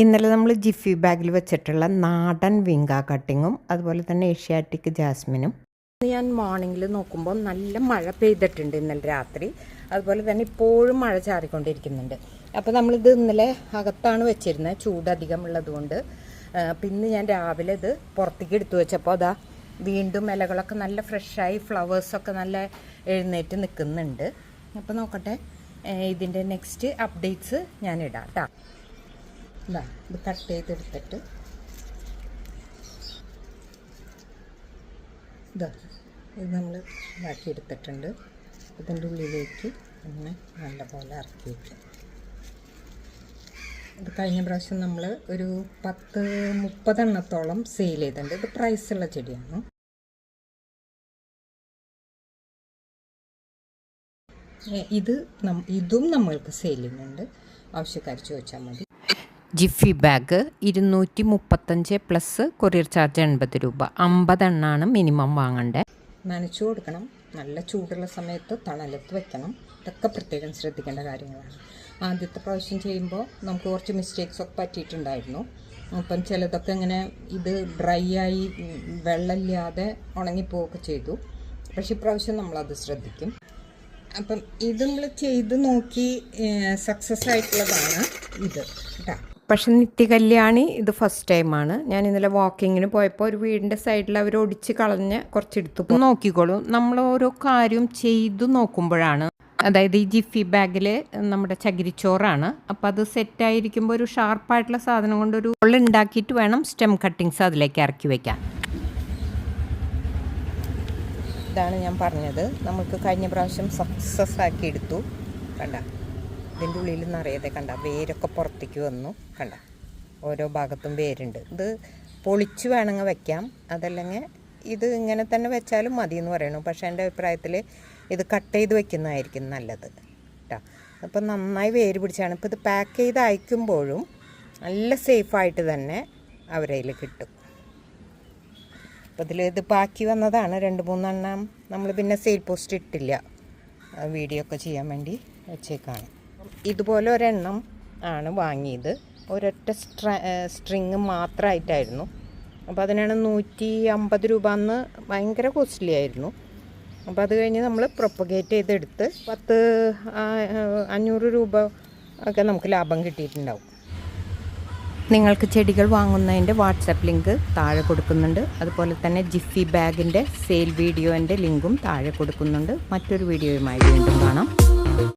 ഇന്നലെ നമ്മൾ ജിഫി ബാഗിൽ വെച്ചിട്ടുള്ള നാടൻ വിങ്ക കട്ടിങ്ങും അതുപോലെ തന്നെ ഏഷ്യാറ്റിക് ജാസ്മിനും ഞാൻ മോർണിംഗിൽ നോക്കുമ്പോൾ നല്ല മഴ പെയ്തിട്ടുണ്ട് ഇന്നലെ രാത്രി. അതുപോലെ തന്നെ ഇപ്പോഴും മഴ ചാറിക്കൊണ്ടിരിക്കുന്നുണ്ട്. അപ്പോൾ നമ്മളിത് ഇന്നലെ അകത്താണ് വെച്ചിരുന്നത്, ചൂടധികം ഉള്ളതുകൊണ്ട്. പിന്നെ ഞാൻ രാവിലെ ഇത് പുറത്തേക്ക് എടുത്തു വെച്ചപ്പോൾ അതാ വീണ്ടും ഇലകളൊക്കെ നല്ല ഫ്രഷായി, ഫ്ലവേഴ്സൊക്കെ നല്ല എഴുന്നേറ്റ് നിൽക്കുന്നുണ്ട്. അപ്പോൾ നോക്കട്ടെ, ഇതിൻ്റെ നെക്സ്റ്റ് അപ്ഡേറ്റ്സ് ഞാൻ ഇടാം കേട്ടോ. ഇത് കട്ട് ചെയ്തെടുത്തിട്ട് ഇത് നമ്മൾ ഇതാക്കിയെടുത്തിട്ടുണ്ട്. ഇതിൻ്റെ ഉള്ളിലേക്ക് അങ്ങനെ നല്ലപോലെ ഇറക്കി വയ്ക്കും. ഇത് കഴിഞ്ഞ പ്രാവശ്യം നമ്മൾ ഒരു 10-30 എണ്ണത്തോളം സെയിൽ ചെയ്തിട്ടുണ്ട്. ഇത് പ്രൈസുള്ള ചെടിയാണ്. ഇതും നമ്മൾക്ക് സെയിൽ ചെയ്യുന്നുണ്ട്, ആവശ്യക്കാർ ചോദിച്ചാൽ മതി. Jiffy bag 235 plus courier charge 80 രൂപ. 50 എണ്ണമാണ് മിനിമം വാങ്ങണ്ടേ. നനച്ചു കൊടുക്കണം, നല്ല ചൂടുള്ള സമയത്ത് തണലത്ത് വെക്കണം. ഇതൊക്കെ പ്രത്യേകം ശ്രദ്ധിക്കേണ്ട കാര്യങ്ങളാണ്. ആദ്യത്തെ പ്രാവശ്യം ചെയ്യുമ്പോൾ നമുക്ക് കുറച്ച് മിസ്റ്റേക്സ് ഒക്കെ പറ്റിയിട്ടുണ്ടായിരുന്നു. അപ്പം ചിലതൊക്കെ ഇങ്ങനെ ഇത് ഡ്രൈ ആയി വെള്ളമില്ലാതെ ഉണങ്ങിപ്പോവുകയൊക്കെ ചെയ്തു. പക്ഷേ ഇപ്രാവശ്യം നമ്മളത് ശ്രദ്ധിക്കും. അപ്പം ഇത് നമ്മൾ ചെയ്ത് നോക്കി സക്സസ് ആയിട്ടുള്ളതാണ് ഇത് കേട്ടോ. പക്ഷെ നിത്യകല്യാണി ഇത് ഫസ്റ്റ് ടൈമാണ്. ഞാൻ ഇന്നലെ വാക്കിങ്ങിന് പോയപ്പോൾ ഒരു വീടിൻ്റെ സൈഡിൽ അവർ ഒടിച്ച് കളഞ്ഞ് കുറച്ചെടുത്ത് നോക്കിക്കോളും. നമ്മൾ ഓരോ കാര്യം ചെയ്തു നോക്കുമ്പോഴാണ്, അതായത് ഈ ജിഫി ബാഗിൽ നമ്മുടെ ചകിരിച്ചോറാണ്. അപ്പോൾ അത് സെറ്റായിരിക്കുമ്പോൾ ഒരു ഷാർപ്പായിട്ടുള്ള സാധനം കൊണ്ട് ഒരു ഹോൾ ഉണ്ടാക്കിയിട്ട് വേണം സ്റ്റെം കട്ടിങ്സ് അതിലേക്ക് ഇറക്കി വയ്ക്കാൻ. ഇതാണ് ഞാൻ പറഞ്ഞത്, നമുക്ക് കഴിഞ്ഞ പ്രാവശ്യം സക്സസ് ആക്കി എടുത്തു. കണ്ട, ഇതിൻ്റെ ഉള്ളിൽ നിറയതെ കണ്ട, വേരൊക്കെ പുറത്തേക്ക് വന്നു. കണ്ട, ഓരോ ഭാഗത്തും വേരുണ്ട്. ഇത് പൊളിച്ച് വേണമെങ്കിൽ വയ്ക്കാം, അതല്ലെങ്കിൽ ഇത് ഇങ്ങനെ തന്നെ വെച്ചാലും മതി എന്ന് പറയണു. പക്ഷേ എൻ്റെ അഭിപ്രായത്തിൽ ഇത് കട്ട് ചെയ്ത് വെക്കുന്നതായിരിക്കും നല്ലത് കേട്ടോ. അപ്പോൾ നന്നായി വേര് പിടിച്ചാണ്. ഇപ്പോൾ ഇത് പാക്ക് ചെയ്ത് അയക്കുമ്പോഴും നല്ല സേഫായിട്ട് തന്നെ അവരതിൽ കിട്ടും. അപ്പോൾ ഇത് ബാക്കി വന്നതാണ് 2-3 എണ്ണം. നമ്മൾ പിന്നെ സെയിൽ പോസ്റ്റ് ഇട്ടില്ല, വീഡിയോ ഒക്കെ ചെയ്യാൻ വേണ്ടി വെച്ചേക്കാണ്. ഇതുപോലെ ഒരെണ്ണം ആണ് വാങ്ങിയത്, ഒരൊറ്റ സ്ട്രിങ് മാത്രമായിട്ടായിരുന്നു. അപ്പോൾ അതിനാണ് 150 രൂപ. അന്ന് ഭയങ്കര കോസ്റ്റ്ലി ആയിരുന്നു. അപ്പോൾ അത് കഴിഞ്ഞ് നമ്മൾ പ്രൊപ്പഗേറ്റ് ചെയ്തെടുത്ത് 500 രൂപ ഒക്കെ നമുക്ക് ലാഭം കിട്ടിയിട്ടുണ്ടാവും. നിങ്ങൾക്ക് ചെടികൾ വാങ്ങുന്നതിൻ്റെ വാട്സപ്പ് ലിങ്ക് താഴെ കൊടുക്കുന്നുണ്ട്. അതുപോലെ തന്നെ ജിഫി ബാഗിൻ്റെ സെയിൽ വീഡിയോൻ്റെ ലിങ്കും താഴെ കൊടുക്കുന്നുണ്ട്. മറ്റൊരു വീഡിയോയുമായി വീണ്ടും കാണാം.